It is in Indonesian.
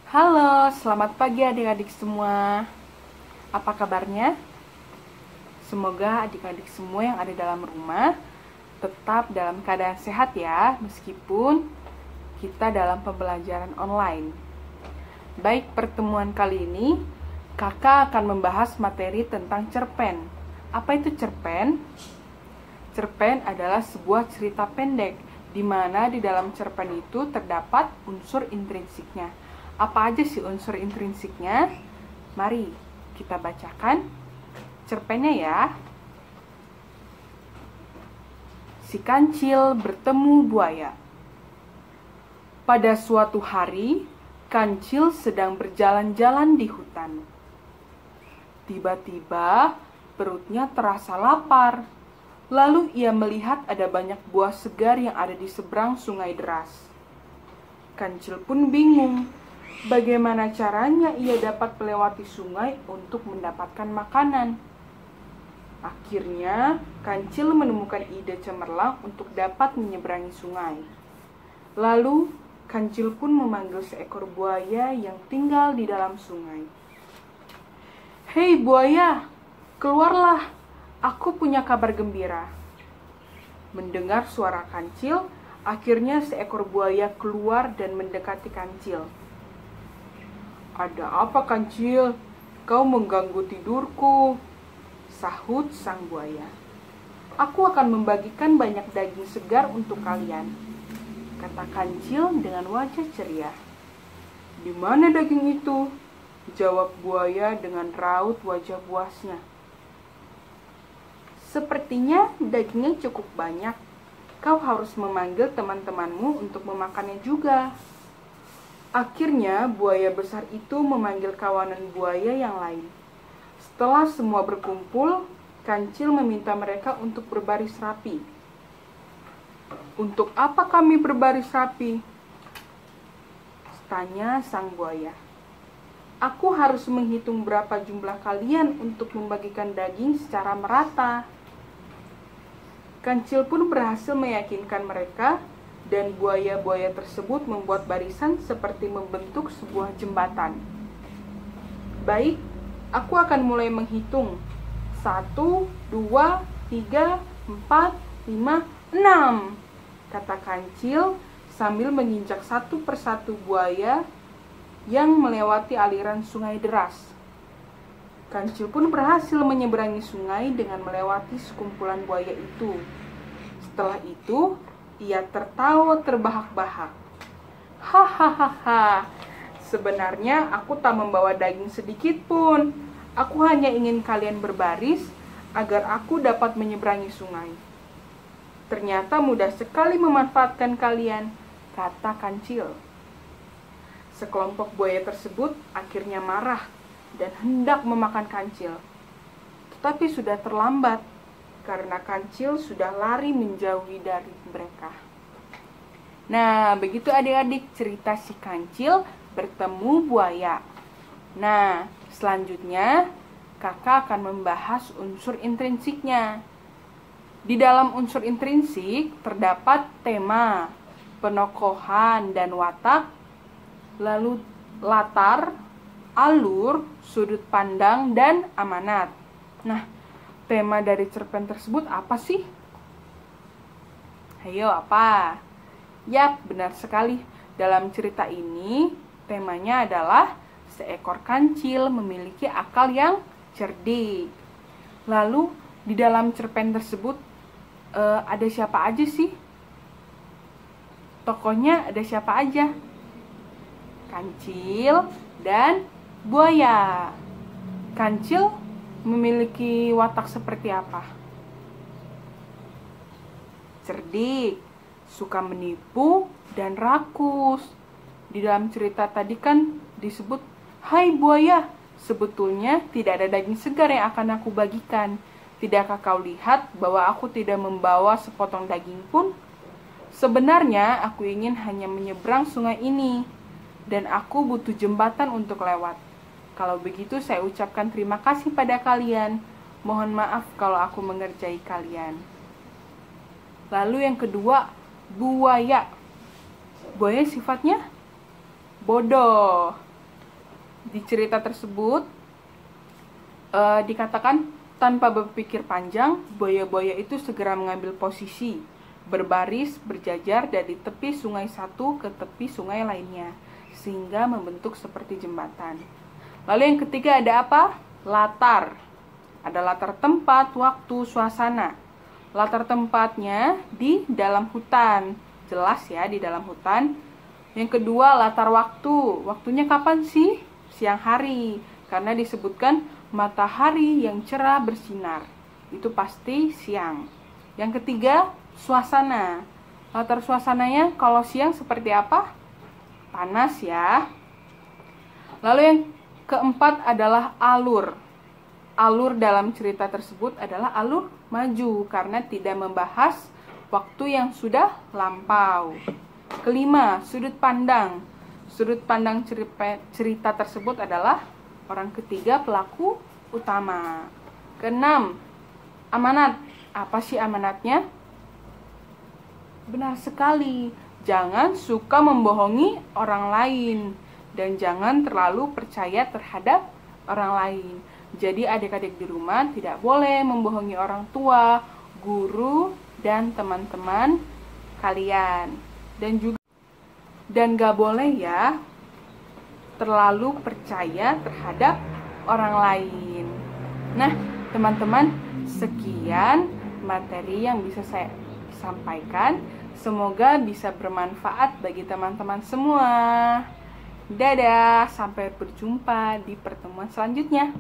Halo, selamat pagi adik-adik semua. Apa kabarnya? Semoga adik-adik semua yang ada dalam rumah tetap dalam keadaan sehat ya, meskipun kita dalam pembelajaran online. Baik, pertemuan kali ini kakak akan membahas materi tentang cerpen. Apa itu cerpen? Cerpen adalah sebuah cerita pendek di mana di dalam cerpen itu terdapat unsur intrinsiknya. Apa aja sih unsur intrinsiknya? Mari kita bacakan cerpennya ya. Si Kancil bertemu buaya. Pada suatu hari, Kancil sedang berjalan-jalan di hutan. Tiba-tiba perutnya terasa lapar. Lalu ia melihat ada banyak buah segar yang ada di seberang sungai deras. Kancil pun bingung. Bagaimana caranya ia dapat melewati sungai untuk mendapatkan makanan? Akhirnya, Kancil menemukan ide cemerlang untuk dapat menyeberangi sungai. Lalu, Kancil pun memanggil seekor buaya yang tinggal di dalam sungai. "Hei buaya, keluarlah, aku punya kabar gembira." Mendengar suara Kancil, akhirnya seekor buaya keluar dan mendekati Kancil. "Ada apa, Kancil? Kau mengganggu tidurku," sahut sang buaya. "Aku akan membagikan banyak daging segar untuk kalian," kata Kancil dengan wajah ceria. "Di mana daging itu?" jawab buaya dengan raut wajah puasnya. "Sepertinya dagingnya cukup banyak. Kau harus memanggil teman-temanmu untuk memakannya juga." Akhirnya buaya besar itu memanggil kawanan buaya yang lain. Setelah semua berkumpul, Kancil meminta mereka untuk berbaris rapi. "Untuk apa kami berbaris rapi?" tanya sang buaya. "Aku harus menghitung berapa jumlah kalian untuk membagikan daging secara merata." Kancil pun berhasil meyakinkan mereka, dan buaya-buaya tersebut membuat barisan seperti membentuk sebuah jembatan. "Baik, aku akan mulai menghitung. 1, 2, 3, 4, 5, 6, kata Kancil sambil menginjak satu persatu buaya yang melewati aliran sungai deras. Kancil pun berhasil menyeberangi sungai dengan melewati sekumpulan buaya itu. Setelah itu, ia tertawa terbahak-bahak. "Hahaha, sebenarnya aku tak membawa daging sedikit pun. Aku hanya ingin kalian berbaris agar aku dapat menyeberangi sungai. Ternyata mudah sekali memanfaatkan kalian," kata Kancil. Sekelompok buaya tersebut akhirnya marah dan hendak memakan Kancil. Tetapi sudah terlambat, karena Kancil sudah lari menjauhi dari mereka. Nah, begitu adik-adik cerita si Kancil bertemu buaya. Nah, selanjutnya kakak akan membahas unsur intrinsiknya. Di dalam unsur intrinsik terdapat tema, penokohan dan watak, lalu latar, alur, sudut pandang, dan amanat. Nah, tema dari cerpen tersebut apa sih? Ayo, apa? Yap, benar sekali. Dalam cerita ini, temanya adalah seekor kancil memiliki akal yang cerdik. Lalu, di dalam cerpen tersebut, ada siapa aja sih? Tokohnya ada siapa aja? Kancil dan buaya. Kancil memiliki watak seperti apa? Cerdik, suka menipu, dan rakus. Di dalam cerita tadi kan disebut, "Hai buaya, sebetulnya tidak ada daging segar yang akan aku bagikan. Tidakkah kau lihat bahwa aku tidak membawa sepotong daging pun? Sebenarnya aku ingin hanya menyeberang sungai ini, dan aku butuh jembatan untuk lewat. Kalau begitu saya ucapkan terima kasih pada kalian. Mohon maaf kalau aku mengerjai kalian." Lalu yang kedua, buaya. Buaya sifatnya bodoh. Di cerita tersebut dikatakan tanpa berpikir panjang, buaya-buaya itu segera mengambil posisi, berbaris, berjajar dari tepi sungai satu ke tepi sungai lainnya, sehingga membentuk seperti jembatan. Lalu yang ketiga ada apa? Latar. Ada latar tempat, waktu, suasana. Latar tempatnya di dalam hutan. Jelas ya, di dalam hutan. Yang kedua, latar waktu. Waktunya kapan sih? Siang hari. Karena disebutkan matahari yang cerah bersinar. Itu pasti siang. Yang ketiga, suasana. Latar suasananya kalau siang seperti apa? Panas ya. Lalu yang keempat adalah alur. Alur dalam cerita tersebut adalah alur maju karena tidak membahas waktu yang sudah lampau. Kelima, sudut pandang. Sudut pandang cerita tersebut adalah orang ketiga pelaku utama. Keenam, amanat. Apa sih amanatnya? Benar sekali, jangan suka membohongi orang lain dan jangan terlalu percaya terhadap orang lain. Jadi adik-adik di rumah tidak boleh membohongi orang tua, guru, dan teman-teman kalian. Dan gak boleh ya terlalu percaya terhadap orang lain. Nah, teman-teman, sekian materi yang bisa saya sampaikan. Semoga bisa bermanfaat bagi teman-teman semua. Dadah, sampai berjumpa di pertemuan selanjutnya.